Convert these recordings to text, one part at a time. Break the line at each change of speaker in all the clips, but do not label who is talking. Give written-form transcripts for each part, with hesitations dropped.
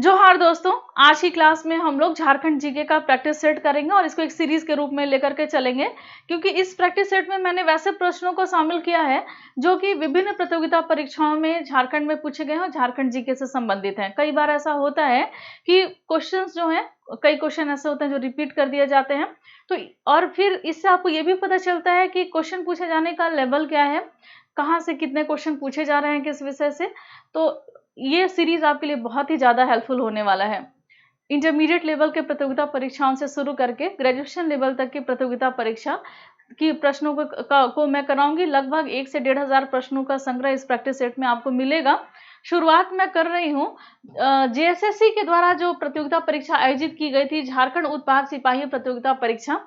जोहार दोस्तों, आज की क्लास में हम लोग झारखंड जीके का प्रैक्टिस सेट करेंगे और इसको एक सीरीज के रूप में लेकर के चलेंगे, क्योंकि इस प्रैक्टिस सेट में मैंने वैसे प्रश्नों को शामिल किया है जो कि विभिन्न प्रतियोगिता परीक्षाओं में झारखंड में पूछे गए हैं और झारखंड जीके से संबंधित हैं। कई बार ऐसा होता है कि क्वेश्चंस जो हैं, कई क्वेश्चन ऐसे होते हैं जो रिपीट कर दिए जाते हैं, तो और फिर इससे आपको ये भी पता चलता है कि क्वेश्चन पूछे जाने का लेवल क्या है, कहाँ से कितने क्वेश्चन पूछे जा रहे हैं, किस विषय से। तो ये सीरीज आपके लिए बहुत ही ज़्यादा हेल्पफुल होने वाला है। इंटरमीडिएट लेवल के प्रतियोगिता परीक्षाओं से शुरू करके ग्रेजुएशन लेवल तक की प्रतियोगिता परीक्षा की प्रश्नों को मैं कराऊंगी। लगभग 1 से 1,500 प्रश्नों का संग्रह इस प्रैक्टिस सेट में आपको मिलेगा। शुरुआत मैं कर रही हूँ जेएसएससी के द्वारा जो प्रतियोगिता परीक्षा आयोजित की गई थी, झारखंड उत्पाद सिपाही प्रतियोगिता परीक्षा,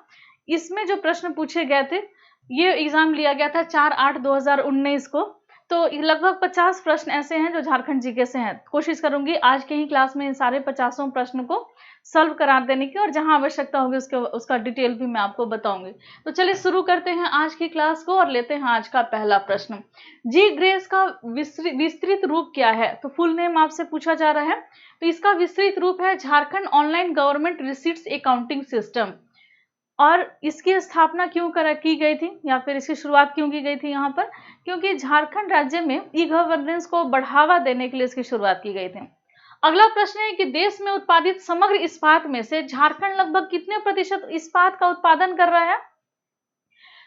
इसमें जो प्रश्न पूछे गए थे, ये एग्जाम लिया गया था 4/8/2019 को। तो लगभग 50 प्रश्न ऐसे हैं जो झारखंड जीके से हैं। कोशिश करूंगी आज के ही क्लास में इन सारे 50 प्रश्न को सॉल्व करा देने की, और जहां आवश्यकता होगी उसका डिटेल भी मैं आपको बताऊंगी। तो चलिए शुरू करते हैं आज की क्लास को और लेते हैं आज का पहला प्रश्न। जी ग्रेस का विस्तृत रूप क्या है? तो फुल नेम आपसे पूछा जा रहा है, तो इसका विस्तृत रूप है Jharkhand online government receipts accounting system. और इसकी स्थापना क्यों की गई थी, या फिर इसकी शुरुआत क्यों की गई थी यहाँ पर? क्योंकि झारखंड राज्य में ई गवर्नेंस को बढ़ावा देने के लिए इसकी शुरुआत की गई थी। अगला प्रश्न है कि देश में उत्पादित समग्र इस्पात में से झारखंड लगभग कितने प्रतिशत इस्पात का उत्पादन कर रहा है?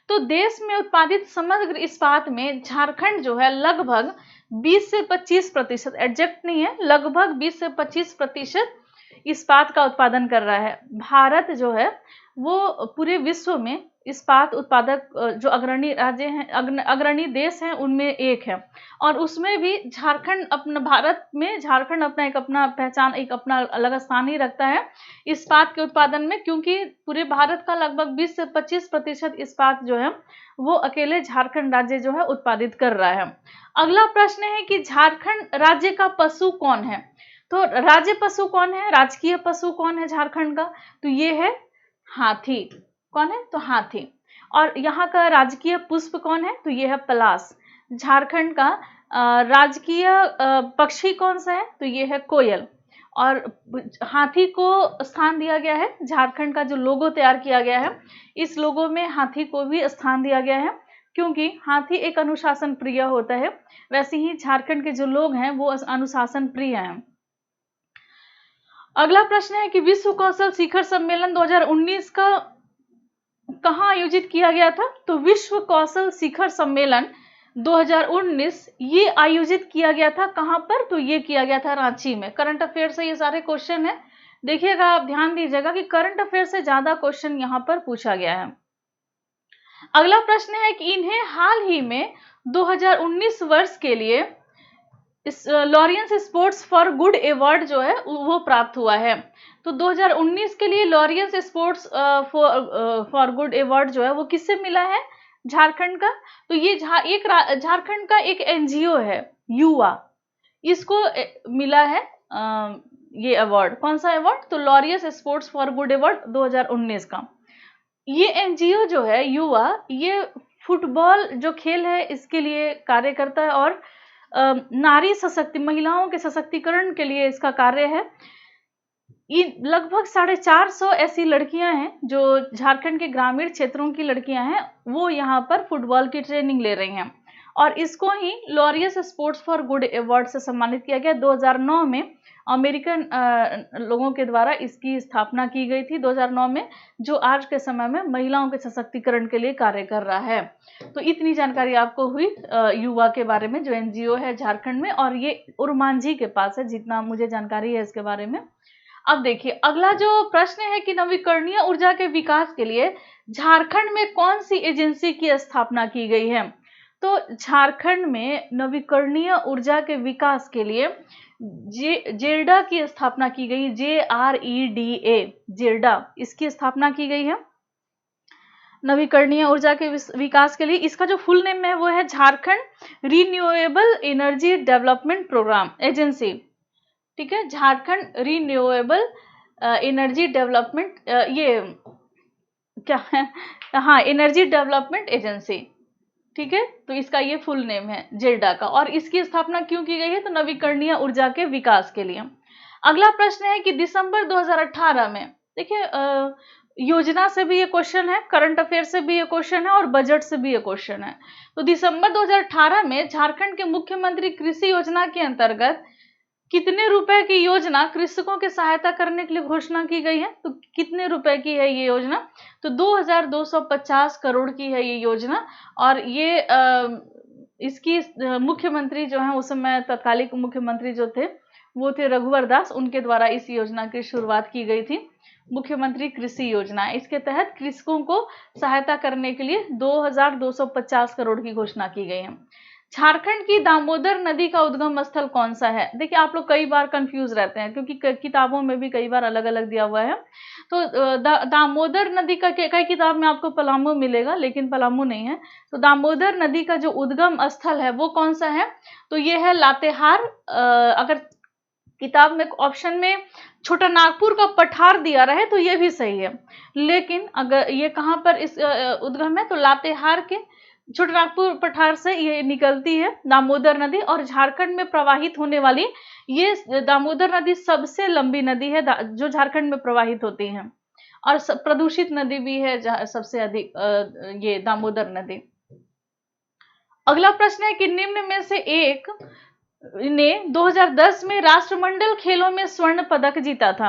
तो देश में उत्पादित समग्र इस्पात में झारखंड जो है लगभग 20 से 25%, एग्जैक्ट नहीं है, लगभग 20 से 25% इस्पात का उत्पादन कर रहा है। भारत जो है वो पूरे विश्व में इस्पात उत्पादक जो अग्रणी राज्य हैं, अग्रणी देश हैं, उनमें एक है। और उसमें भी झारखंड अपना, भारत में झारखंड अपना एक अपना पहचान, एक अपना अलग स्थान ही रखता है इस्पात के उत्पादन में, क्योंकि पूरे भारत का लगभग 20 से 25% इस्पात जो है वो अकेले झारखंड राज्य जो है उत्पादित कर रहा है। अगला प्रश्न है कि झारखंड राज्य का पशु कौन है? तो राज्य पशु कौन है, राजकीय पशु कौन है झारखंड का? तो ये है हाथी। कौन है? तो हाथी। और यहाँ का राजकीय पुष्प कौन है? तो ये है पलाश। झारखंड का राजकीय पक्षी कौन सा है? तो ये है कोयल। और हाथी को स्थान दिया गया है, झारखंड का जो लोगो तैयार किया गया है, इस लोगो में हाथी को भी स्थान दिया गया है, क्योंकि हाथी एक अनुशासन प्रिय होता है। वैसे ही झारखंड के जो लोग हैं वो अनुशासन प्रिय हैं। अगला प्रश्न है कि विश्व कौशल शिखर सम्मेलन 2019 का कहाँ आयोजित किया गया था? तो विश्व कौशल शिखर सम्मेलन 2019 ये आयोजित किया गया था कहाँ पर? तो ये किया गया था रांची में। करंट अफेयर से ये सारे क्वेश्चन है, देखिएगा आप ध्यान दीजिएगा कि करंट अफेयर से ज्यादा क्वेश्चन यहाँ पर पूछा गया है। अगला प्रश्न है कि इन्हें हाल ही में 2019 वर्ष के लिए Laureus sports for good award जो है वो प्राप्त हुआ है। तो 2019 के लिए Laureus sports for good award जो है वो किससे मिला है? झारखंड का। तो ये झारखंड का एक एनजीओ है युवा, इसको मिला है ये अवार्ड। कौन सा अवार्ड? तो Laureus sports for good award 2019 का। ये एनजीओ जो है युवा, ये फुटबॉल जो खेल है इसके लिए कार्य करता है और नारी महिलाओं के सशक्तिकरण के लिए इसका कार्य है। लगभग 450 ऐसी लड़कियां हैं जो झारखंड के ग्रामीण क्षेत्रों की लड़कियां हैं, वो यहाँ पर फुटबॉल की ट्रेनिंग ले रही हैं, और इसको ही Laureus sports for good award से सम्मानित किया गया। 2009 में अमेरिकन लोगों के द्वारा इसकी स्थापना की गई थी 2009 में, जो आज के समय में महिलाओं के सशक्तिकरण के लिए कार्य कर रहा है। तो इतनी जानकारी आपको हुई युवा के बारे में, जो एनजीओ है झारखंड में, और ये उरमांझी के पास है, जितना मुझे जानकारी है इसके बारे में। अब देखिए अगला जो प्रश्न है कि नवीकरणीय ऊर्जा के विकास के लिए झारखंड में कौन सी एजेंसी की स्थापना की गई है? तो झारखंड में नवीकरणीय ऊर्जा के विकास के लिए जेरडा की स्थापना की गई। JREDA, जेरडा, इसकी स्थापना की गई है नवीकरणीय ऊर्जा के विकास के लिए। इसका जो फुल नेम है वो है Jharkhand renewable energy development programme agency. ठीक है, झारखंड रिन्यूएबल एनर्जी डेवलपमेंट, ये क्या है, हाँ, एनर्जी डेवलपमेंट एजेंसी। ठीक है, तो इसका ये फुल नेम है जेरडा का। और इसकी स्थापना क्यों की गई है? तो नवीकरणीय ऊर्जा के विकास के लिए। अगला प्रश्न है कि दिसंबर 2018 में, देखिए योजना से भी ये क्वेश्चन है, करंट अफेयर से भी ये क्वेश्चन है और बजट से भी ये क्वेश्चन है। तो दिसंबर 2018 में झारखंड के मुख्यमंत्री कृषि योजना के अंतर्गत कितने रुपए की योजना कृषकों की सहायता करने के लिए घोषणा की गई है? तो कितने रुपए की है ये योजना? तो 2250 करोड़ की है ये योजना। और ये इसकी मुख्यमंत्री जो है उस समय तत्कालिक मुख्यमंत्री जो थे वो थे रघुवर दास, उनके द्वारा इस योजना की शुरुआत की गई थी, मुख्यमंत्री कृषि योजना। इसके तहत कृषकों को सहायता करने के लिए 2250 करोड़ की घोषणा की गई है। झारखंड की दामोदर नदी का उद्गम स्थल कौन सा है? देखिए आप लोग कई बार कंफ्यूज रहते हैं क्योंकि किताबों में भी कई बार अलग अलग दिया हुआ है। तो दामोदर नदी का कई किताब में आपको पलामू मिलेगा, लेकिन पलामू नहीं है। तो दामोदर नदी का जो उद्गम स्थल है वो कौन सा है? तो ये है लातेहार। अगर किताब में ऑप्शन में छोटा नागपुर का पठार दिया रहे तो ये भी सही है, लेकिन अगर ये कहाँ पर इस उद्गम है तो लातेहार के छोटा नागपुर पठार से ये निकलती है दामोदर नदी। और झारखंड में प्रवाहित होने वाली ये दामोदर नदी सबसे लंबी नदी है जो झारखंड में प्रवाहित होती है, और प्रदूषित नदी भी है सबसे अधिक ये दामोदर नदी। अगला प्रश्न है कि निम्न में से एक ने 2010 में राष्ट्रमंडल खेलों में स्वर्ण पदक जीता था।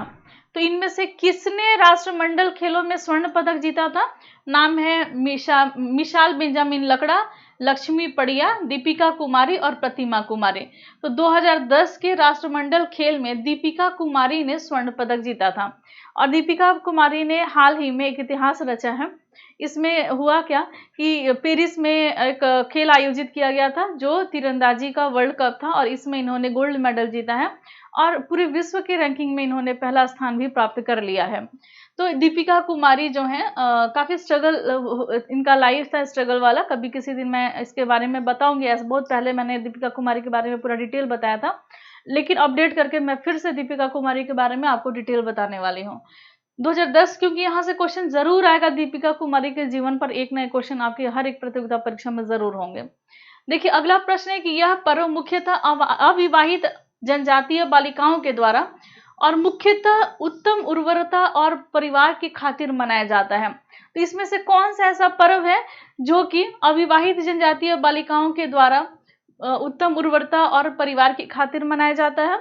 तो इनमें से किसने राष्ट्रमंडल खेलों में स्वर्ण पदक जीता था? नाम है मिसाल बेंजामिन लकड़ा, लक्ष्मी पड़िया, दीपिका कुमारी और प्रतिमा कुमारी। तो 2010 के राष्ट्रमंडल खेल में दीपिका कुमारी ने स्वर्ण पदक जीता था। और दीपिका कुमारी ने हाल ही में एक इतिहास रचा है। इसमें हुआ क्या कि पेरिस में एक खेल आयोजित किया गया था जो तीरंदाजी का वर्ल्ड कप था, और इसमें इन्होंने गोल्ड मेडल जीता है और पूरे विश्व के रैंकिंग में इन्होंने पहला स्थान भी प्राप्त कर लिया है। तो दीपिका कुमारी जो है काफी स्ट्रगल इनका लाइफ था, स्ट्रगल वाला। कभी किसी दिन मैं इसके बारे में बताऊंगी। ऐसे बहुत पहले मैंने दीपिका कुमारी के बारे में पूरा डिटेल बताया था, लेकिन अपडेट करके मैं फिर से दीपिका कुमारी के बारे में आपको डिटेल बताने वाली हूँ। 2010, क्योंकि यहाँ से क्वेश्चन जरूर आएगा दीपिका कुमारी के जीवन पर, एक नए क्वेश्चन आपके हर एक प्रतियोगिता परीक्षा में जरूर होंगे। देखिए अगला प्रश्न है कि यह पर्व मुख्यतः अविवाहित जनजातीय बालिकाओं के द्वारा और मुख्यतः उत्तम उर्वरता और परिवार की खातिर मनाया जाता है। तो इसमें से कौन सा ऐसा पर्व है जो कि अविवाहित जनजातीय बालिकाओं के द्वारा उत्तम उर्वरता और परिवार की खातिर मनाया जाता है?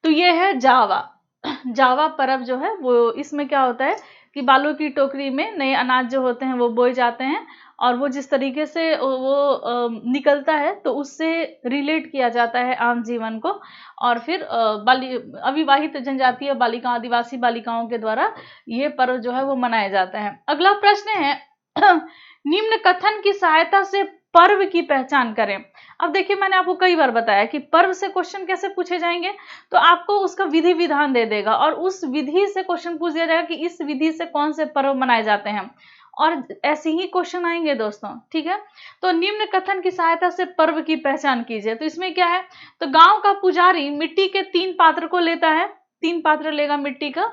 तो ये है जावा। जावा पर्व जो है वो, इसमें क्या होता है कि बालों की टोकरी में नए अनाज जो होते हैं वो बोए जाते हैं, और वो जिस तरीके से वो निकलता है तो उससे रिलेट किया जाता है आम जीवन को, और फिर अविवाहित जनजातीय बालिका, आदिवासी बालिकाओं के द्वारा ये पर्व जो है वो मनाया जाता है। अगला प्रश्न है निम्न कथन की सहायता से पर्व की पहचान करें। अब देखिए मैंने आपको कई बार बताया कि पर्व से क्वेश्चन कैसे पूछे जाएंगे, तो आपको उसका विधि विधान दे देगा और उस विधि से क्वेश्चन पूछ दिया जाएगा कि इस विधि से कौन से पर्व मनाए जाते हैं, और ऐसे ही क्वेश्चन आएंगे दोस्तों, ठीक है। तो निम्न कथन की सहायता से पर्व की पहचान कीजिए। तो इसमें क्या है, तो गांव का पुजारी मिट्टी के 3 पात्र को लेता है, 3 पात्र लेगा मिट्टी का,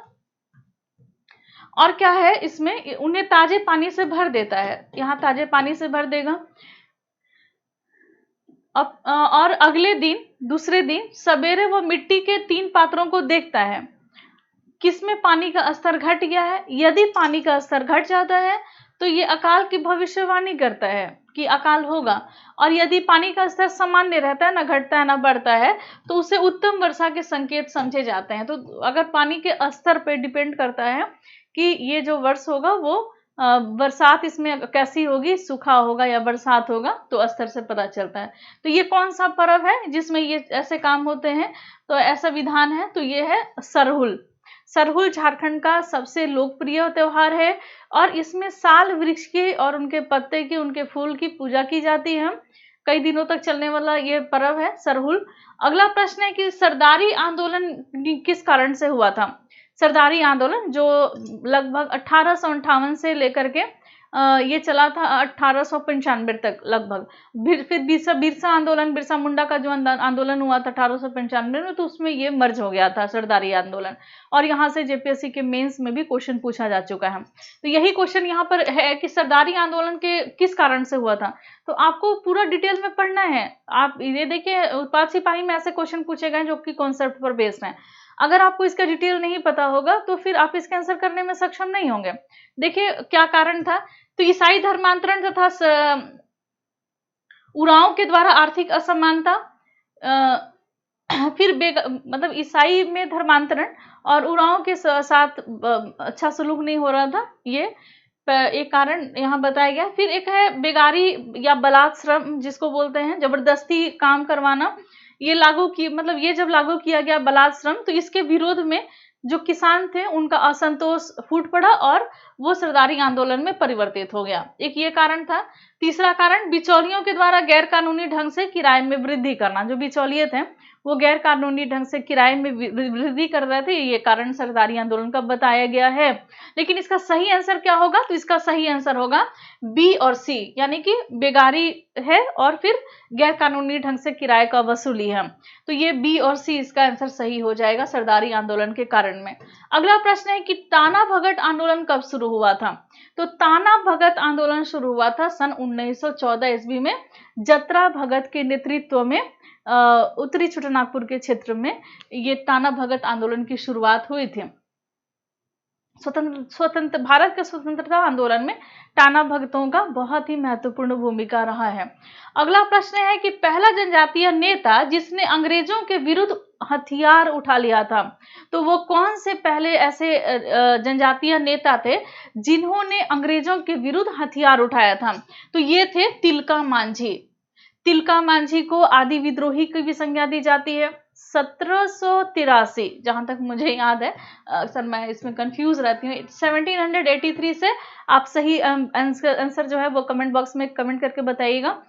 और क्या है इसमें उन्हें ताजे पानी से भर देता है, यहाँ ताजे पानी से भर देगा। और अगले दिन, दूसरे दिन सवेरे वो मिट्टी के 3 पात्रों को देखता है, किसमें पानी का स्तर घट गया है। यदि पानी का स्तर घट जाता है तो ये अकाल की भविष्यवाणी करता है कि अकाल होगा, और यदि पानी का स्तर सामान्य रहता है, ना घटता है ना बढ़ता है, तो उसे उत्तम वर्षा के संकेत समझे जाते हैं। तो अगर पानी के स्तर पे डिपेंड करता है कि ये जो वर्ष होगा वो बरसात इसमें कैसी होगी, सूखा होगा या बरसात होगा, तो स्तर से पता चलता है। तो ये कौन सा पर्व है जिसमें ये ऐसे काम होते हैं, तो ऐसा विधान है, तो ये है सरहुल। सरहुल झारखंड का सबसे लोकप्रिय त्योहार है, और इसमें साल वृक्ष के और उनके पत्ते की, उनके फूल की पूजा की जाती है। कई दिनों तक चलने वाला ये पर्व है सरहुल। अगला प्रश्न है कि सरदारी आंदोलन किस कारण से हुआ था। सरदारी आंदोलन जो लगभग 1858 से लेकर के ये चला था 1895 तक लगभग। फिर बिरसा आंदोलन, बिरसा मुंडा का जो आंदोलन हुआ था 1895 में, तो उसमें ये मर्ज हो गया था सरदारी आंदोलन। और यहाँ से जेपीएससी के मेंस में भी क्वेश्चन पूछा जा चुका है। तो यही क्वेश्चन यहाँ पर है कि सरदारी आंदोलन के किस कारण से हुआ था। तो आपको पूरा डिटेल में पढ़ना है। आप ये देखिए, उत्पाद सिपाही में ऐसे क्वेश्चन पूछे गए जो कि कॉन्सेप्ट पर बेस्ड हैं। अगर आपको इसका डिटेल नहीं पता होगा तो फिर आप इसका आंसर करने में सक्षम नहीं होंगे। देखिए क्या कारण था। तो ईसाई धर्मांतरण तथा उरांव के द्वारा आर्थिक असमानता, फिर मतलब ईसाई में धर्मांतरण और उरांव के साथ अच्छा सलूक नहीं हो रहा था, ये एक कारण यहाँ बताया गया। फिर एक है बेगारी या बलात् श्रम जिसको बोलते हैं, जबरदस्ती काम करवाना। ये लागू की मतलब ये जब लागू किया गया बलात् श्रम, तो इसके विरोध में जो किसान थे उनका असंतोष फूट पड़ा और वो सरदारी आंदोलन में परिवर्तित हो गया। एक ये कारण था। तीसरा कारण बिचौलियों के द्वारा गैर कानूनी ढंग से किराए में वृद्धि करना। जो बिचौलिए थे वो गैर कानूनी ढंग से किराए में वृद्धि कर रहे थे, ये कारण सरदारी आंदोलन का बताया गया है। लेकिन इसका सही आंसर क्या होगा? तो इसका सही आंसर होगा बी और सी, यानी कि बेगारी है और फिर गैर कानूनी ढंग से किराए का वसूली है। तो ये बी और सी इसका आंसर सही हो जाएगा सरदारी आंदोलन के कारण में। अगला प्रश्न है कि ताना भगत आंदोलन कब शुरू हुआ था? तो ताना भगत आंदोलन शुरू हुआ था सन 1914 ईस्वी में जत्रा भगत के नेतृत्व में उत्तरी छोटानागपुर के क्षेत्र में ये ताना भगत आंदोलन की शुरुआत हुई थी। स्वतंत्र भारत के स्वतंत्रता आंदोलन में टाना भगतों का बहुत ही महत्वपूर्ण भूमिका रहा है। अगला प्रश्न है कि पहला जनजातीय नेता जिसने अंग्रेजों के विरुद्ध हथियार उठा लिया था, तो वो कौन से पहले ऐसे जनजातीय नेता थे जिन्होंने अंग्रेजों के विरुद्ध हथियार उठाया था? तो ये थे तिलका मांझी। तिलका मांझी को आदि विद्रोही की भी संज्ञा दी जाती है। 1783 जहां तक मुझे याद है, अक्सर मैं इसमें कंफ्यूज रहती हूँ। 1783 से आप सही आंसर जो है वो कमेंट बॉक्स में कमेंट करके बताइएगा।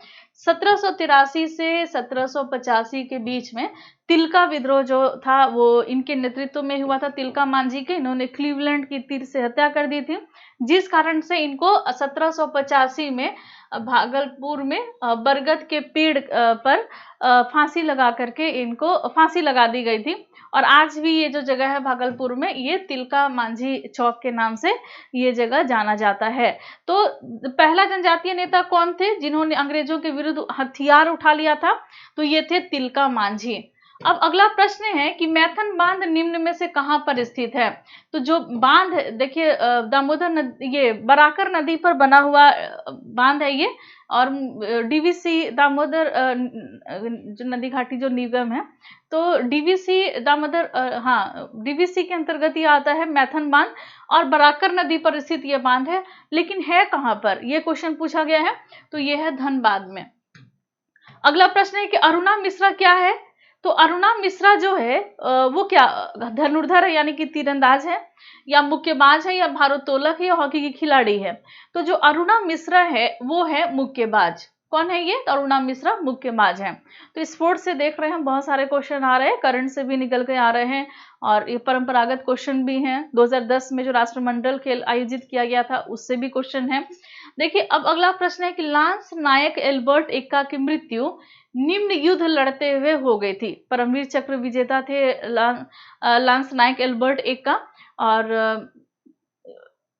1783 से 1785 के बीच में तिलका विद्रोह जो था वो इनके नेतृत्व में हुआ था, तिलका मांझी के। इन्होंने क्लीवलैंड की तीर से हत्या कर दी थी, जिस कारण से इनको 1785 में भागलपुर में बरगद के पेड़ पर फांसी लगा करके इनको फांसी लगा दी गई थी। और आज भी ये जो जगह है भागलपुर में, ये तिलका मांझी चौक के नाम से ये जगह जाना जाता है। तो पहला जनजातीय नेता कौन थे जिन्होंने अंग्रेजों के विरुद्ध हथियार उठा लिया था? तो ये थे तिलका मांझी। अब अगला प्रश्न है कि मैथन बांध निम्न में से कहां पर स्थित है? तो जो बांध देखिए दामोदर नदी, ये बराकर नदी पर बना हुआ बांध है ये, और डीवीसी दामोदर जो नदी घाटी जो निगम है, तो डीवीसी दामोदर डीवीसी के अंतर्गत ये आता है मैथन बांध, और बराकर नदी पर स्थित ये बांध है। लेकिन है कहां पर, ये क्वेश्चन पूछा गया है। तो ये है धनबाद में। अगला प्रश्न है कि अरुणा मिश्रा क्या है? तो अरुणा मिश्रा जो है वो क्या धनुर्धर है, यानी कि तीरंदाज है, या मुक्केबाज है, या भारोत्तोलक है, या हॉकी की खिलाड़ी है? तो जो अरुणा मिश्रा है वो है मुक्केबाज। कौन है ये? तो अरुणा मिश्रा मुक्केबाज है। तो स्पोर्ट्स से देख रहे हैं बहुत सारे क्वेश्चन आ रहे हैं, करंट से भी निकल के आ रहे हैं, और ये परंपरागत क्वेश्चन भी हैं। 2010 में जो राष्ट्रमंडल खेल आयोजित किया गया था उससे भी क्वेश्चन है। देखिए अब अगला प्रश्न है कि लांस नायक एल्बर्ट एक्का की मृत्यु निम्न युद्ध लड़ते हुए हो गई थी। परमवीर चक्र विजेता थे लांस नायक एल्बर्ट एक्का, और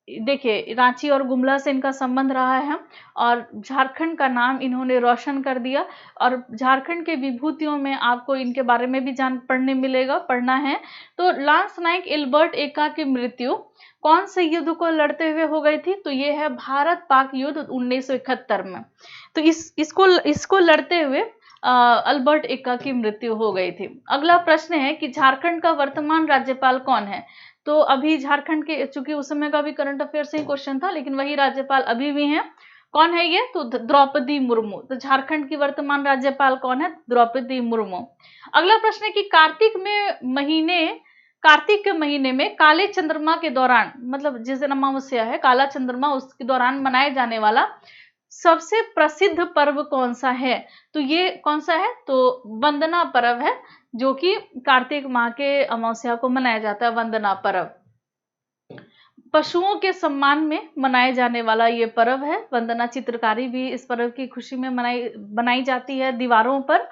देखिए रांची और गुमला से इनका संबंध रहा है, और झारखंड का नाम इन्होंने रोशन कर दिया। और झारखंड के विभूतियों में आपको इनके बारे में भी पढ़ना है। तो लांस नायक एल्बर्ट एक्का की मृत्यु कौन से युद्ध को लड़ते हुए हो गई थी? तो ये है भारत पाक युद्ध 1971 में। तो इसको लड़ते हुए अल्बर्ट एक्का की मृत्यु हो गई थी। अगला प्रश्न है कि झारखंड का वर्तमान राज्यपाल कौन है? तो अभी झारखंड के, चूंकि उस समय का भी करंट अफेयर से ही क्वेश्चन था, लेकिन वही राज्यपाल अभी भी हैं। कौन है ये? तो द्रौपदी मुर्मू। तो झारखंड की वर्तमान राज्यपाल कौन है? द्रौपदी मुर्मू। अगला प्रश्न है कि कार्तिक के महीने में काले चंद्रमा के दौरान, मतलब जिस दिन अमावस्या है काला चंद्रमा, उसके दौरान मनाए जाने वाला सबसे प्रसिद्ध पर्व कौन सा है? तो ये कौन सा है? तो वंदना पर्व है, जो कि कार्तिक माह के अमावस्या को मनाया जाता है, वंदना पर्व। पशुओं के सम्मान में मनाए जाने वाला ये पर्व है। वंदना चित्रकारी भी इस पर्व की खुशी में बनाई जाती है दीवारों पर।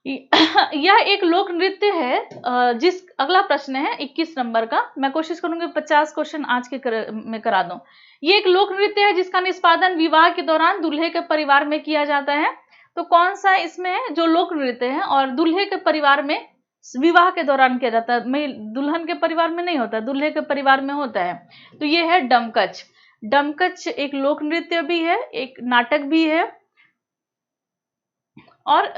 यह एक लोक नृत्य है। जिस अगला प्रश्न है 21 नंबर का, मैं कोशिश करूंगी 50 क्वेश्चन आज के में करा दूं। ये एक लोक नृत्य है जिसका निष्पादन विवाह के दौरान दूल्हे के परिवार में किया जाता है। तो कौन सा इसमें है जो लोक नृत्य है और दूल्हे के परिवार में विवाह के दौरान किया जाता है, दुल्हन के परिवार में नहीं होता, दूल्हे के परिवार में होता है। तो ये है डमकच। डमकच एक लोक नृत्य भी है, एक नाटक भी है और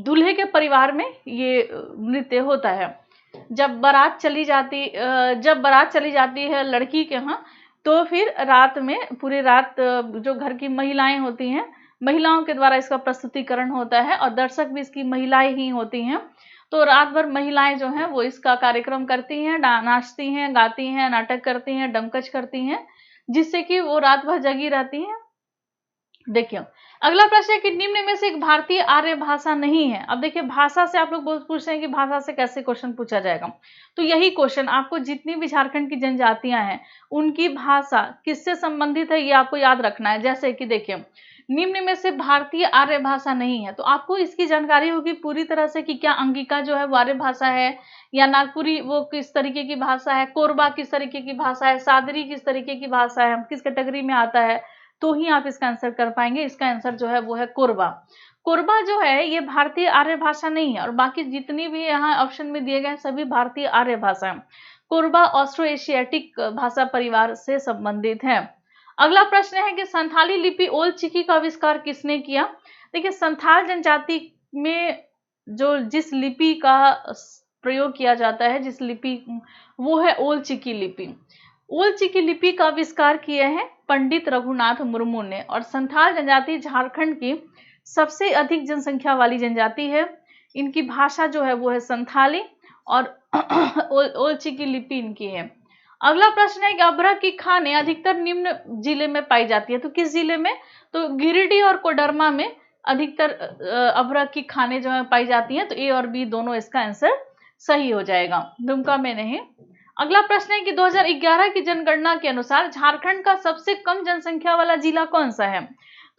दूल्हे के परिवार में ये नृत्य होता है। जब बारात चली जाती है लड़की के यहाँ, तो फिर रात में पूरी रात जो घर की महिलाएं होती हैं, महिलाओं के द्वारा इसका प्रस्तुतिकरण होता है और दर्शक भी इसकी महिलाएं ही होती हैं। तो रात भर महिलाएं जो हैं वो इसका कार्यक्रम करती हैं, नाचती हैं, गाती हैं, नाटक करती हैं, डमकच करती हैं, जिससे कि वो रात भर जगी रहती हैं। देखिए अगला प्रश्न है कि निम्न में से एक भारतीय आर्य भाषा नहीं है। अब देखिए भाषा से आप लोग पूछ रहे हैं कि भाषा से कैसे क्वेश्चन पूछा जाएगा, तो यही क्वेश्चन आपको जितनी भी झारखंड की जनजातियां हैं उनकी भाषा किससे संबंधित है ये आपको याद रखना है। जैसे कि देखिए निम्न में से भारतीय आर्य भाषा नहीं है, तो आपको इसकी जानकारी होगी पूरी तरह से कि क्या अंगिका जो है वो आर्य भाषा है या नागपुरी वो किस तरीके की भाषा है, कोरबा किस तरीके की भाषा है, सादरी किस तरीके की भाषा है, किस कैटेगरी में आता है, तो ही आप इसका आंसर कर पाएंगे। इसका आंसर जो है वो है कोरबा। कोरबा जो है ये भारतीय आर्य भाषा नहीं है और बाकी जितनी भी यहाँ ऑप्शन में दिए गए सभी भारतीय आर्य भाषा है। कोरबा ऑस्ट्रो एशियाटिक भाषा परिवार से संबंधित है। अगला प्रश्न है कि संथाली लिपि ओल चिकी का आविष्कार किसने किया। देखिए संथाल जनजाति में जिस लिपि का प्रयोग किया जाता है, जिस लिपि, वो है ओल चिकी लिपि। ओल चिकी लिपि का आविष्कार किए हैं पंडित रघुनाथ मुर्मू ने और संथाल जनजाति झारखंड की सबसे अधिक जनसंख्या वाली जनजाति है। इनकी भाषा जो है वो है संथाली और ओल चिकी लिपि इनकी है। अगला प्रश्न है कि अभ्रक की खाने अधिकतर निम्न जिले में पाई जाती है। तो किस जिले में, तो गिरिडीह और कोडरमा में अधिकतर अभ्रक की खाने जो है पाई जाती हैं। तो ए और बी दोनों इसका आंसर सही हो जाएगा, दुमका में नहीं। अगला प्रश्न है कि 2011 की जनगणना के अनुसार झारखंड का सबसे कम जनसंख्या वाला जिला कौन सा है।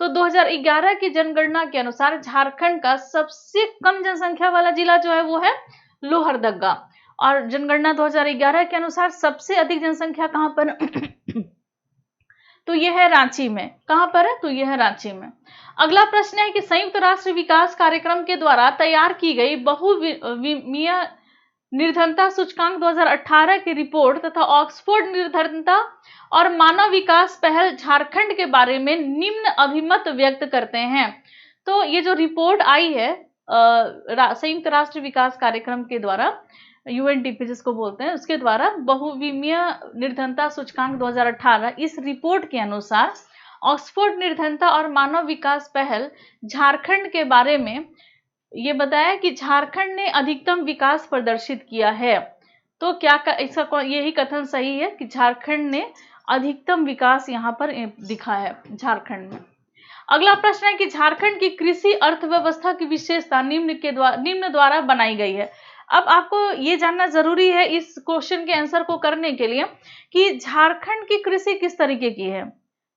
तो 2011 की जनगणना के अनुसार झारखंड का सबसे कम जनसंख्या वाला जिला जो है वो है लोहरदगा और जनगणना 2011 के अनुसार सबसे अधिक जनसंख्या कहां पर तो यह है रांची में। कहां पर है, तो यह है रांची में। अगला प्रश्न है कि संयुक्त राष्ट्र विकास कार्यक्रम के द्वारा तैयार की गई बहुविमीय निर्धनता सूचकांक 2018 की रिपोर्ट तथा ऑक्सफोर्ड निर्धनता और मानव विकास पहल झारखंड के बारे में निम्न अभिमत व्यक्त करते हैं। तो ये जो रिपोर्ट आई है संयुक्त राष्ट्र विकास कार्यक्रम के द्वारा, यूएनडीपी जिसको बोलते हैं, उसके द्वारा बहुविमीय निर्धनता सूचकांक 2018, इस रिपोर्ट के अनुसार ऑक्सफोर्ड निर्धनता और मानव विकास पहल झारखंड के बारे में ये बताया कि झारखंड ने अधिकतम विकास प्रदर्शित किया है। तो क्या इसका यही कथन सही है कि झारखंड ने अधिकतम विकास यहाँ पर दिखा है झारखंड में। अगला प्रश्न है कि झारखंड की कृषि अर्थव्यवस्था की विशेषता निम्न द्वारा बनाई गई है। अब आपको ये जानना जरूरी है इस क्वेश्चन के आंसर को करने के लिए कि झारखंड की कृषि किस तरीके की है,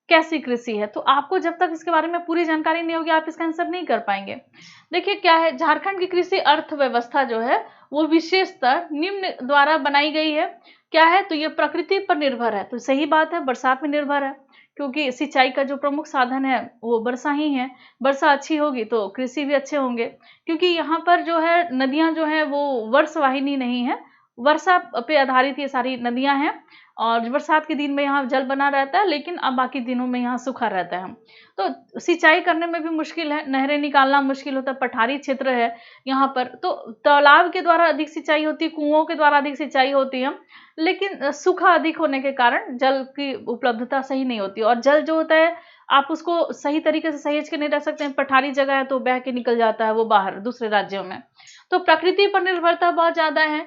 कैसी कृषि है। तो आपको जब तक इसके बारे में पूरी जानकारी नहीं होगी आप इसका आंसर नहीं कर पाएंगे। देखिए क्या है, झारखंड की कृषि अर्थव्यवस्था जो है वो विशेषता निम्न द्वारा बनाई गई है। क्या है, तो ये प्रकृति पर निर्भर है। तो सही बात है, बरसात में निर्भर है क्योंकि सिंचाई का जो प्रमुख साधन है वो वर्षा ही है। वर्षा अच्छी होगी तो कृषि भी अच्छे होंगे, क्योंकि यहाँ पर जो है नदियां जो है वो वर्षवाहिनी नहीं है, वर्षा पे आधारित ये सारी नदियां हैं और बरसात के दिन में यहाँ जल बना रहता है, लेकिन अब बाकी दिनों में यहाँ सूखा रहता है। तो सिंचाई करने में भी मुश्किल है, नहरें निकालना मुश्किल होता है, पठारी क्षेत्र है यहाँ पर। तो तालाब के द्वारा अधिक सिंचाई होती है, कुओं के द्वारा अधिक सिंचाई होती है, लेकिन सूखा अधिक होने के कारण जल की उपलब्धता सही नहीं होती। और जल जो होता है आप उसको सही तरीके से सहेज के नहीं रख सकते हैं, पठारी जगह है तो बह के निकल जाता है वो बाहर दूसरे राज्यों में। तो प्रकृति पर निर्भरता बहुत ज्यादा है।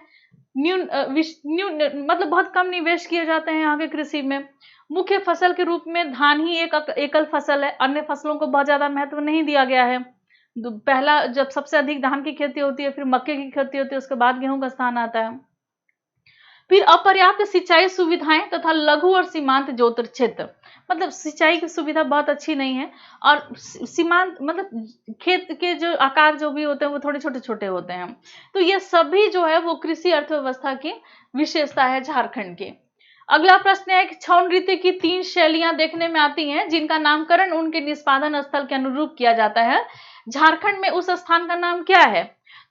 मतलब बहुत कम निवेश किए जाते हैं यहाँ के कृषि में। मुख्य फसल के रूप में धान ही एक एकल फसल है, अन्य फसलों को बहुत ज्यादा महत्व नहीं दिया गया है। पहला जब सबसे अधिक धान की खेती होती है, फिर मक्के की खेती होती है, उसके बाद गेहूं का स्थान आता है। फिर अपर्याप्त सिंचाई सुविधाएं तथा लघु और सीमांत ज्योतिर क्षेत्र, मतलब सिंचाई की सुविधा बहुत अच्छी नहीं है, और सीमांत मतलब खेत के जो आकार जो भी होते हैं वो थोड़े छोटे छोटे होते हैं। तो ये सभी जो है वो कृषि अर्थव्यवस्था की विशेषता है झारखंड की। अगला प्रश्न है कि छौ नृत्य की 3 शैलियां देखने में आती हैं जिनका नामकरण उनके निष्पादन स्थल के अनुरूप किया जाता है। झारखंड में उस स्थान का नाम क्या है?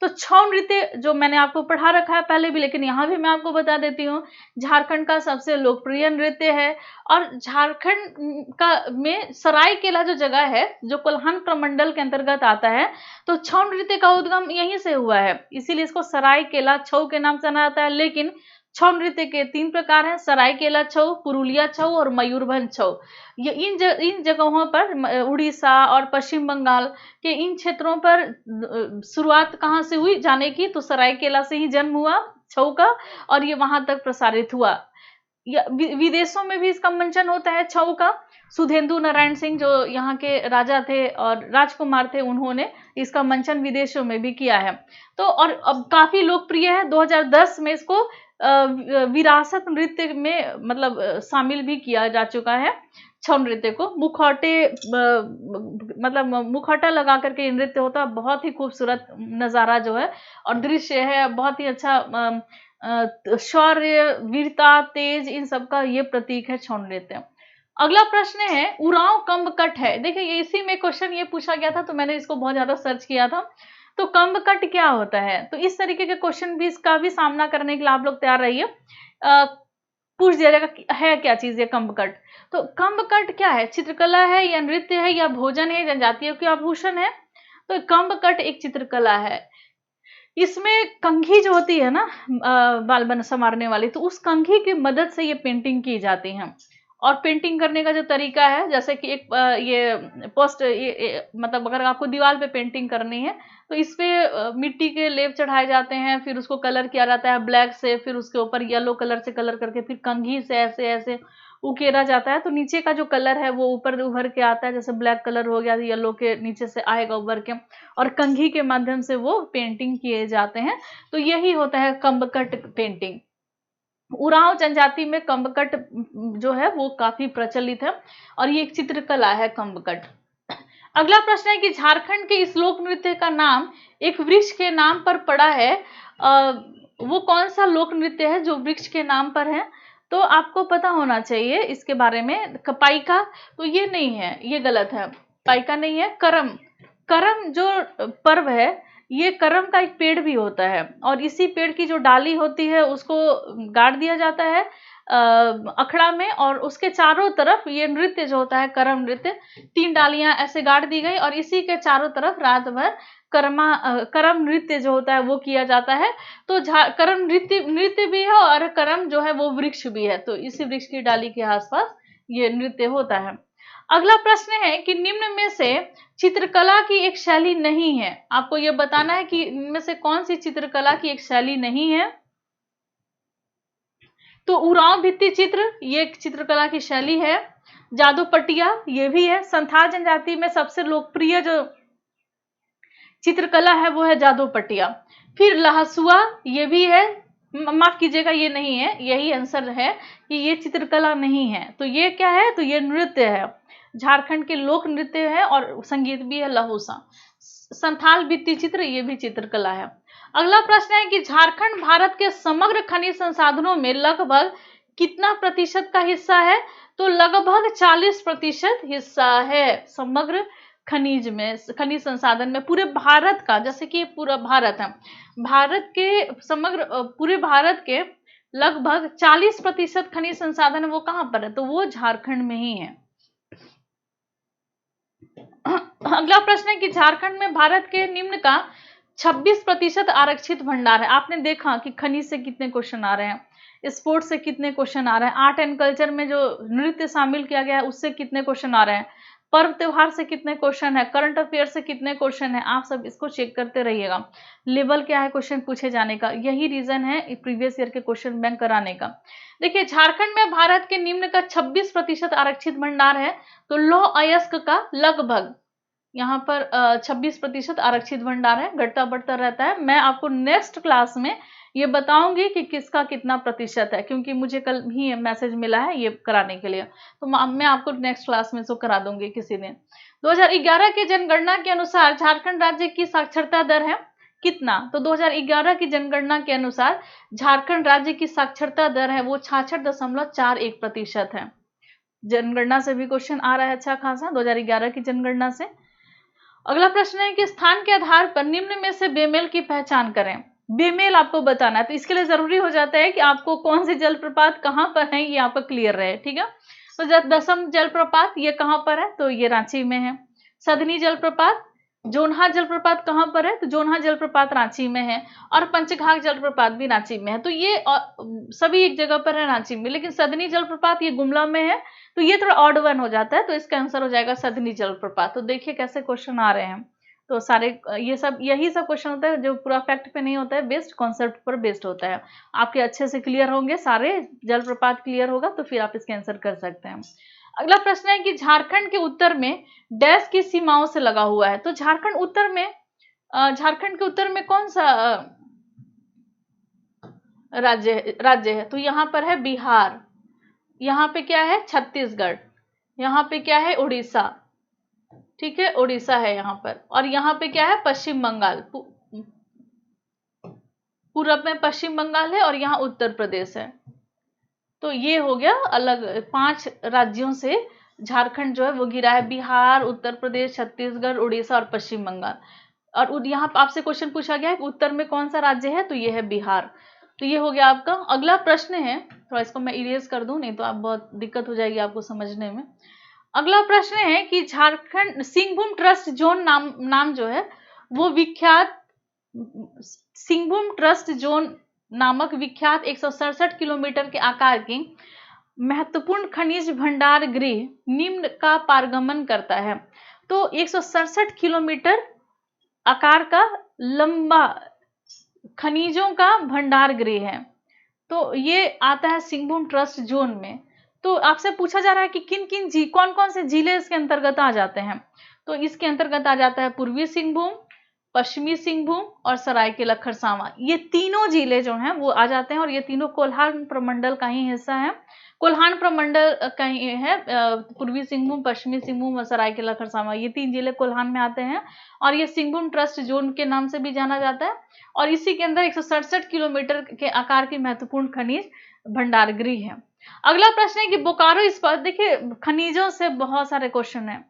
तो छौ नृत्य जो मैंने आपको पढ़ा रखा है पहले भी, लेकिन यहाँ भी मैं आपको बता देती हूँ, झारखंड का सबसे लोकप्रिय नृत्य है। और झारखंड का में सरायकेला जो जगह है जो कोल्हान प्रमंडल के अंतर्गत आता है, तो छौ नृत्य का उद्गम यहीं से हुआ है, इसीलिए इसको सरायकेला छौ के नाम से जाना जाता है। लेकिन छौ नृत्य के 3 प्रकार हैं, सरायकेला छौ, पुरुलिया छौ और मयूरभंज छौ। ये इन जगहों पर उड़ीसा और पश्चिम बंगाल के इन क्षेत्रों पर शुरुआत कहाँ से हुई जाने की, तो सरायकेला से ही जन्म हुआ छौ का, और ये वहां तक प्रसारित हुआ। विदेशों में भी इसका मंचन होता है छौ का। सुधेंदु नारायण सिंह जो यहाँ के राजा थे और राजकुमार थे, उन्होंने इसका मंचन विदेशों में भी किया है। तो और अब काफी लोकप्रिय है। 2010 में इसको विरासत नृत्य में मतलब शामिल भी किया जा चुका है। छौ नृत्य को मुखौटे मतलब मुखौटा लगा करके नृत्य होता है, बहुत ही खूबसूरत नजारा जो है और दृश्य है, बहुत ही अच्छा शौर्य, वीरता, तेज, इन सब का ये प्रतीक है छौ नृत्य। अगला प्रश्न है उरांव कम्बकट है। देखिए ये इसी में क्वेश्चन ये पूछा गया था, तो मैंने इसको बहुत ज्यादा सर्च किया था। तो कम्बकट क्या होता है? तो इस तरीके के क्वेश्चन भी इसका भी सामना करने के लिए आप लोग तैयार रहिए। पूछ दिया जाएगा है क्या चीज ये कम्बकट। तो कम्बकट क्या है? चित्रकला है या नृत्य है या भोजन है, जनजातियों के आभूषण है? तो कम्बकट एक चित्रकला है। इसमें कंघी जो होती है ना बाल बन संवारने वाली, तो उस कंघी की मदद से ये पेंटिंग की जाती है। और पेंटिंग करने का जो तरीका है, जैसे कि एक ये पोस्ट मतलब अगर आपको दीवार पे पेंटिंग करनी है तो इस पे मिट्टी के लेप चढ़ाए जाते हैं, फिर उसको कलर किया जाता है ब्लैक से, फिर उसके ऊपर येलो कलर से कलर करके फिर कंघी से ऐसे ऐसे उकेरा जाता है, तो नीचे का जो कलर है वो ऊपर उभर के आता है। जैसे ब्लैक कलर हो गया, येलो के नीचे से आएगा उभर के, और कंघी के माध्यम से वो पेंटिंग किए जाते हैं। तो यही होता है कम्बकट पेंटिंग। उरांव जनजाति में कम्बकट जो है वो काफी प्रचलित है और ये एक चित्रकला है कम्बकट। अगला प्रश्न है कि झारखंड के इस लोक नृत्य का नाम एक वृक्ष के नाम पर पड़ा है। वो कौन सा लोक नृत्य है जो वृक्ष के नाम पर है? तो आपको पता होना चाहिए इसके बारे में। पाइका, तो ये नहीं है, ये गलत है, पाइका नहीं है। करम, करम जो पर्व है, ये करम का एक पेड़ भी होता है और इसी पेड़ की जो डाली होती है उसको गाड़ दिया जाता है अखड़ा में, और उसके चारों तरफ ये नृत्य जो होता है करम नृत्य, 3 डालियां ऐसे गाड़ दी गई और इसी के चारों तरफ रात भर करम नृत्य जो होता है वो किया जाता है। तो करम नृत्य भी है और करम जो है वो वृक्ष भी है, तो इसी वृक्ष की डाली के आसपास ये नृत्य होता है। अगला प्रश्न है कि निम्न में से चित्रकला की एक शैली नहीं है, आपको यह बताना है कि इनमें से कौन सी चित्रकला की एक शैली नहीं है। तो उरांव भित्ति चित्र ये एक चित्रकला की शैली है। जादू पटिया ये भी है। संथाल जनजाति में सबसे लोकप्रिय जो चित्रकला है वो है जादू पटिया। फिर लहसुआ ये भी है, माफ कीजिएगा ये नहीं है, यही आंसर है कि ये चित्रकला नहीं है। तो ये क्या है? तो ये नृत्य है, झारखंड के लोक नृत्य है और संगीत भी है लहूसा। संथाल भित्ति चित्र ये भी चित्रकला है। अगला प्रश्न है कि झारखंड भारत के समग्र खनिज संसाधनों में लगभग कितना प्रतिशत का हिस्सा है? तो लगभग 40% हिस्सा है समग्र खनिज में, खनिज संसाधन में पूरे भारत का। जैसे कि पूरा भारत है, भारत के समग्र पूरे भारत के लगभग 40% खनिज संसाधन वो कहां पर है? तो वो झारखंड में ही है। अगला प्रश्न है कि झारखंड में भारत के निम्न का 26% आरक्षित भंडार है। आपने देखा कि खनिज से कितने क्वेश्चन आ रहे हैं, स्पोर्ट्स से कितने क्वेश्चन आ रहे हैं, आर्ट एंड कल्चर में जो नृत्य शामिल किया गया है उससे कितने क्वेश्चन आ रहे हैं, पर्व त्योहार से कितने क्वेश्चन है, करंट अफेयर से कितने क्वेश्चन है। आप सब इसको चेक करते रहिएगा, लेवल क्या है क्वेश्चन पूछे जाने का, यही रीजन है प्रीवियस ईयर के क्वेश्चन बैंक कराने का। देखिए झारखंड में भारत के निम्न का 26% आरक्षित भंडार है। तो लौह अयस्क का लगभग यहाँ पर 26% आरक्षित भंडार है, घटता बढ़ता रहता है। मैं आपको नेक्स्ट क्लास में ये बताऊंगी कि किसका कितना प्रतिशत है, क्योंकि मुझे कल ही मैसेज मिला है ये कराने के लिए, तो मैं आपको नेक्स्ट क्लास में इसको करा दूंगी किसी दिन। 2011 के जनगणना के अनुसार झारखंड राज्य की साक्षरता दर है कितना? तो 2011 की जनगणना के अनुसार झारखंड राज्य की साक्षरता दर है वो 66.41% है। जनगणना से भी क्वेश्चन आ रहा है अच्छा खासा 2011 की जनगणना से। अगला प्रश्न है कि स्थान के आधार पर निम्न में से बेमेल की पहचान करें। बेमेल आपको बताना है, तो इसके लिए जरूरी हो जाता है कि आपको कौन से जलप्रपात कहां पर है ये आपका क्लियर रहे, ठीक है। तो दसम जलप्रपात ये कहां पर है? तो ये रांची में है। सदनी जलप्रपात, जोनहा जलप्रपात कहां पर है? तो जोनहा जलप्रपात रांची में है, और पंचघाघ जलप्रपात भी रांची में है। तो ये सभी एक जगह पर है रांची में, लेकिन सदनी जलप्रपात ये गुमला में है, तो ये थोड़ा ऑड वन हो जाता है, तो इसका आंसर हो जाएगा सदनी जलप्रपात। तो देखिए कैसे क्वेश्चन आ रहे हैं, तो सारे यही सब क्वेश्चन होता है जो पूरा फैक्ट पे नहीं होता है, बेस्ड कॉन्सेप्ट पर बेस्ड होता है। आपके अच्छे से क्लियर होंगे, सारे जलप्रपात क्लियर होगा तो फिर आप इसके आंसर कर सकते हैं। अगला प्रश्न है कि झारखंड के उत्तर में डैश की सीमाओं से लगा हुआ है। तो झारखंड के उत्तर में कौन सा राज्य है? तो यहाँ पर है बिहार, यहाँ पे क्या है छत्तीसगढ़, यहाँ पे क्या है उड़ीसा, ठीक है उड़ीसा है यहाँ पर, और यहाँ पे क्या है पश्चिम बंगाल, पूरब में पश्चिम बंगाल है, और यहाँ उत्तर प्रदेश है। तो ये हो गया अलग 5 राज्यों से झारखंड जो है वो गिरा है, बिहार, उत्तर प्रदेश, छत्तीसगढ़, उड़ीसा और पश्चिम बंगाल। और यहाँ आपसे क्वेश्चन पूछा गया है कि उत्तर में कौन सा राज्य है? तो ये है बिहार। तो ये हो गया आपका। अगला प्रश्न है, थोड़ा इसको मैं इरेज कर दूं नहीं तो आप बहुत दिक्कत हो जाएगी आपको समझने में। अगला प्रश्न है कि झारखंड सिंहभूम ट्रस्ट जोन नाम जो है वो विख्यात सिंहभूम ट्रस्ट जोन नामक विख्यात 167 किलोमीटर के आकार की महत्वपूर्ण खनिज भंडार गृह निम्न का पारगमन करता है। तो 167 किलोमीटर आकार का लंबा खनिजों का भंडार गृह है, तो ये आता है सिंहभूम ट्रस्ट जोन में। तो आपसे पूछा जा रहा है कि कौन कौन से जिले इसके अंतर्गत आ जाते हैं? तो इसके अंतर्गत आ जाता है पूर्वी सिंहभूम, पश्चिमी सिंहभूम और सरायकेला खरसावां। ये तीनों जिले जो हैं वो आ जाते हैं, और ये तीनों कोल्हान प्रमंडल का ही हिस्सा है। कोल्हान प्रमंडल का ही है पूर्वी सिंहभूम, पश्चिमी सिंहभूम और सरायकेला खरसावां, ये 3 जिले कोल्हान में आते हैं, और ये सिंहभूम ट्रस्ट जोन के नाम से भी जाना जाता है। और इसी के अंदर 167 किलोमीटर के आकार की महत्वपूर्ण खनिज भंडार गृह है। अगला प्रश्न है कि बोकारो इस्पात, देखिए खनिजों से बहुत सारे क्वेश्चन है,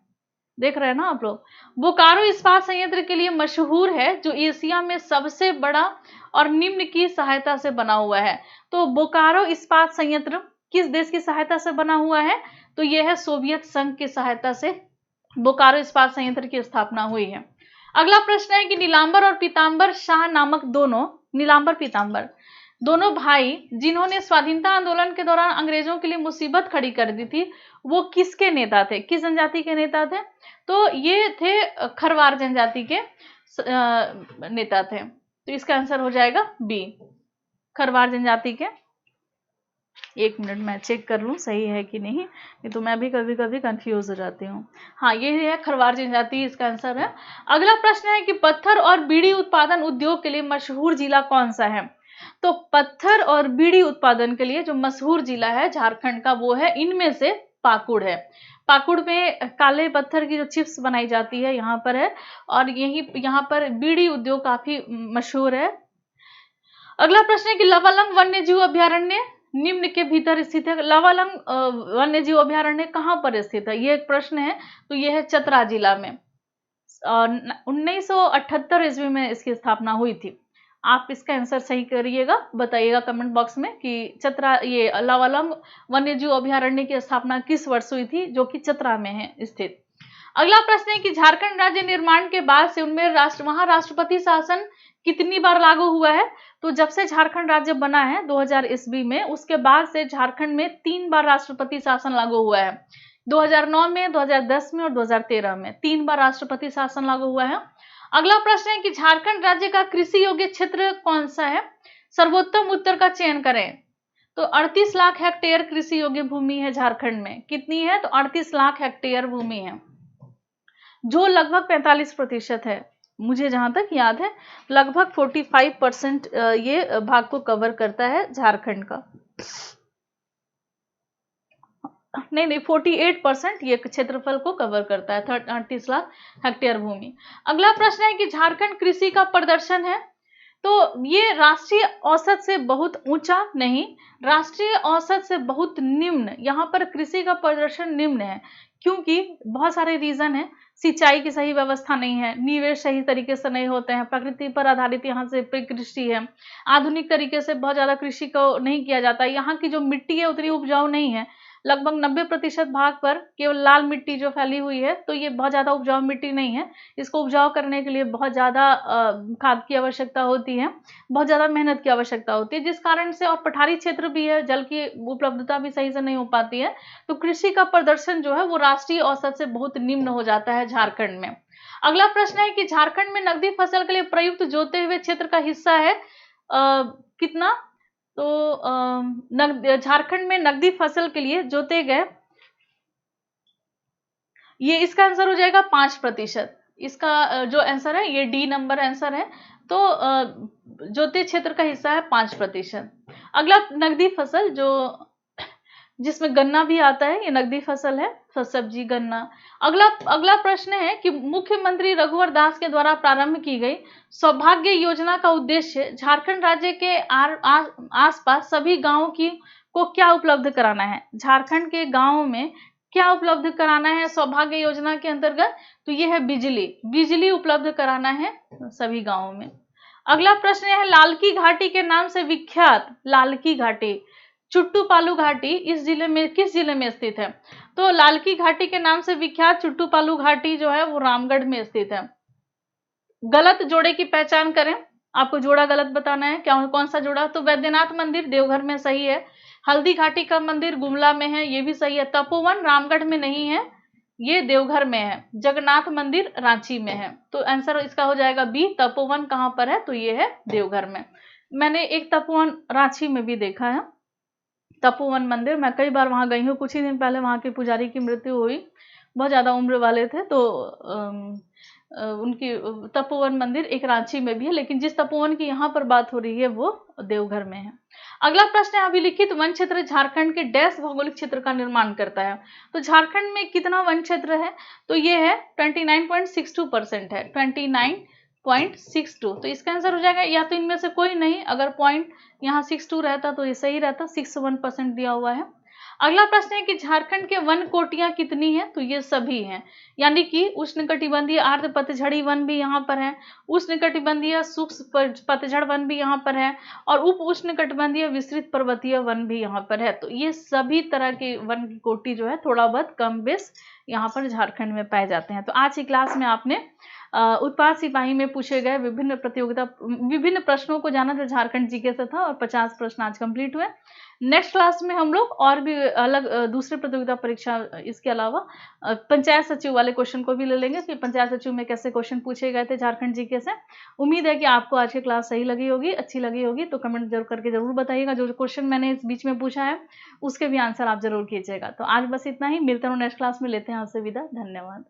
देख रहे हैं ना आप लोग। बोकारो इस्पात संयंत्र के लिए मशहूर है, जो एशिया में सबसे बड़ा और निम्न की सहायता से बना हुआ है। तो बोकारो इस्पात संयंत्र किस देश की सहायता से बना हुआ है? तो यह है सोवियत संघ की सहायता से बोकारो इस्पात संयंत्र की स्थापना हुई है। अगला प्रश्न है कि नीलांबर और पीतांबर शाह नामक नीलांबर पीतांबर दोनों भाई जिन्होंने स्वाधीनता आंदोलन के दौरान अंग्रेजों के लिए मुसीबत खड़ी कर दी थी, वो किसके नेता थे, किस जनजाति के नेता थे? तो ये थे खरवार जनजाति के नेता थे। तो इसका आंसर हो जाएगा बी, खरवार जनजाति के। एक मिनट मैं चेक कर लूं सही है कि नहीं तो मैं भी कभी कभी कंफ्यूज हो जाती हूँ। हाँ ये है खरवार जनजाति, इसका आंसर है। अगला प्रश्न है कि पत्थर और बीड़ी उत्पादन उद्योग के लिए मशहूर जिला कौन सा है? तो पत्थर और बीड़ी उत्पादन के लिए जो मशहूर जिला है झारखंड का वो है, इनमें से पाकुड़ है। पाकुड़ में काले पत्थर की जो चिप्स बनाई जाती है यहाँ पर है, और यहाँ पर बीड़ी उद्योग काफी मशहूर है। अगला प्रश्न है कि लवालंग वन्य जीव अभ्यारण्य निम्न के भीतर स्थित है। लवालंग वन्य जीव अभ्यारण्य कहाँ पर स्थित है, ये एक प्रश्न है। तो यह है चतरा जिला में, 1978 ईस्वी में इसकी स्थापना हुई थी। आप इसका आंसर सही करिएगा, बताइएगा कमेंट बॉक्स में कि ये लवालंग वन्य जीव अभ्यारण्य की स्थापना किस वर्ष हुई थी, जो कि चतरा में है स्थित। अगला प्रश्न है कि झारखंड राज्य निर्माण के बाद से उनमें वहां राष्ट्रपति शासन कितनी बार लागू हुआ है? तो जब से झारखंड राज्य बना है 2000 ईस्वी में, उसके बाद से झारखंड में 3 बार राष्ट्रपति शासन लागू हुआ है। 2009 में, 2010 में और 2013 में 3 बार राष्ट्रपति शासन लागू हुआ है। अगला प्रश्न है कि झारखंड राज्य का कृषि योग्य क्षेत्र कौन सा है? सर्वोत्तम उत्तर का चयन करें। तो 38 लाख हेक्टेयर कृषि योग्य भूमि है झारखंड में। कितनी है? तो 38 लाख हेक्टेयर भूमि है। जो लगभग 45% है, मुझे जहां तक याद है लगभग 45% ये भाग को कवर करता है झारखंड का। नहीं 48% ये क्षेत्रफल को कवर करता है, 38 लाख हेक्टेयर भूमि। अगला प्रश्न है कि झारखंड कृषि का प्रदर्शन है, तो ये राष्ट्रीय औसत से बहुत ऊंचा नहीं, राष्ट्रीय औसत से बहुत निम्न, यहाँ पर कृषि का प्रदर्शन निम्न है, क्योंकि बहुत सारे रीजन है। सिंचाई की सही व्यवस्था नहीं है, निवेश सही तरीके से नहीं होते हैं, प्रकृति पर आधारित यहाँ से कृषि है, आधुनिक तरीके से बहुत ज्यादा कृषि को नहीं किया जाता, यहाँ की जो मिट्टी है उतनी उपजाऊ नहीं है, लगभग 90% भाग पर केवल लाल मिट्टी जो फैली हुई है, तो ये बहुत ज्यादा उपजाऊ मिट्टी नहीं है। इसको उपजाऊ करने के लिए बहुत ज्यादा खाद की आवश्यकता होती है, बहुत ज्यादा मेहनत की आवश्यकता होती है, जिस कारण से, और पठारी क्षेत्र भी है, जल की उपलब्धता भी सही से नहीं हो पाती है, तो कृषि का प्रदर्शन जो है वो राष्ट्रीय औसत से बहुत निम्न हो जाता है झारखंड में। अगला प्रश्न है कि झारखंड में नकदी फसल के लिए प्रयुक्त जोते हुए क्षेत्र का हिस्सा है कितना, तो झारखंड में नकदी फसल के लिए जोते गए, ये इसका आंसर हो जाएगा 5%। इसका जो आंसर है ये डी नंबर आंसर है, तो जोते क्षेत्र का हिस्सा है 5%। अगला नकदी फसल जो जिसमें गन्ना भी आता है, ये नकदी फसल है, सब्जी गन्ना। अगला प्रश्न है कि मुख्यमंत्री रघुवर दास के द्वारा प्रारंभ की गई सौभाग्य योजना का उद्देश्य झारखंड राज्य के आसपास सभी गांवों को क्या उपलब्ध कराना है, झारखंड के गांवों में क्या उपलब्ध कराना है सौभाग्य योजना के अंतर्गत, तो ये है बिजली उपलब्ध कराना है सभी गांवों में। अगला प्रश्न है लाल की घाटी के नाम से विख्यात लाल की घाटी चुट्टू-पालू घाटी किस जिले में स्थित है, तो लाल की घाटी के नाम से विख्यात चुट्टू-पालू घाटी जो है वो रामगढ़ में स्थित है। गलत जोड़े की पहचान करें, आपको जोड़ा गलत बताना है, क्या कौन सा जोड़ा, तो वैद्यनाथ मंदिर देवघर में सही है, हल्दी घाटी का मंदिर गुमला में है, ये भी सही है, तपोवन रामगढ़ में नहीं है, ये देवघर में है, जगन्नाथ मंदिर रांची में है, तो आंसर इसका हो जाएगा बी। तपोवन कहां पर है, तो ये है देवघर में। मैंने एक तपोवन रांची में भी देखा है, तपोवन मंदिर, मैं कई बार वहां गई हूँ। कुछ ही दिन पहले वहां के पुजारी की मृत्यु हुई, बहुत ज्यादा उम्र वाले थे, तो उनकी तपोवन मंदिर एक रांची में भी है, लेकिन जिस तपोवन की यहाँ पर बात हो रही है वो देवघर में है। अगला प्रश्न है अभिलिखित वन क्षेत्र झारखंड के डैश भौगोलिक क्षेत्र का निर्माण करता है, तो झारखंड में कितना वन क्षेत्र है, तो ये है 29.62% है, 29.62, तो इसका आंसर हो जाएगा या तो इनमें से कोई नहीं, अगर पॉइंट यहाँ 62 रहता तो ये सही रहता, 61% दिया हुआ है। अगला प्रश्न है कि झारखंड के वन कोटियां कितनी है, तो ये सभी हैं, यानी कि उष्णकटिबंधीय आर्द्र पतझड़ी वन भी यहाँ पर है, उष्णकटिबंधीय शुष्क पतझड़ वन भी यहाँ पर है, और उप उष्णकटिबंधीय विस्तृत पर्वतीय वन भी यहाँ पर है, तो ये सभी तरह के वन की कोटि जो है थोड़ा बहुत कम बेस यहाँ पर झारखंड में पाए जाते हैं। तो आज की क्लास में आपने उत्पाद सिपाही में पूछे गए विभिन्न प्रश्नों को जाना जो झारखंड जीके से था, और 50 प्रश्न आज कंप्लीट हुए। नेक्स्ट क्लास में हम लोग और भी अलग दूसरे प्रतियोगिता परीक्षा, इसके अलावा पंचायत सचिव वाले क्वेश्चन को भी ले लेंगे कि पंचायत सचिव में कैसे क्वेश्चन पूछे गए थे झारखंड जीके से। उम्मीद है कि आपको आज की क्लास सही लगी होगी, अच्छी लगी होगी, तो कमेंट जरूर करके जरूर बताइएगा। जो क्वेश्चन मैंने इस बीच में पूछा है उसके भी आंसर आप जरूर कीजिएगा। तो आज बस इतना ही, मिलते हैं नेक्स्ट क्लास में, लेते हैं आपसे विदा, धन्यवाद।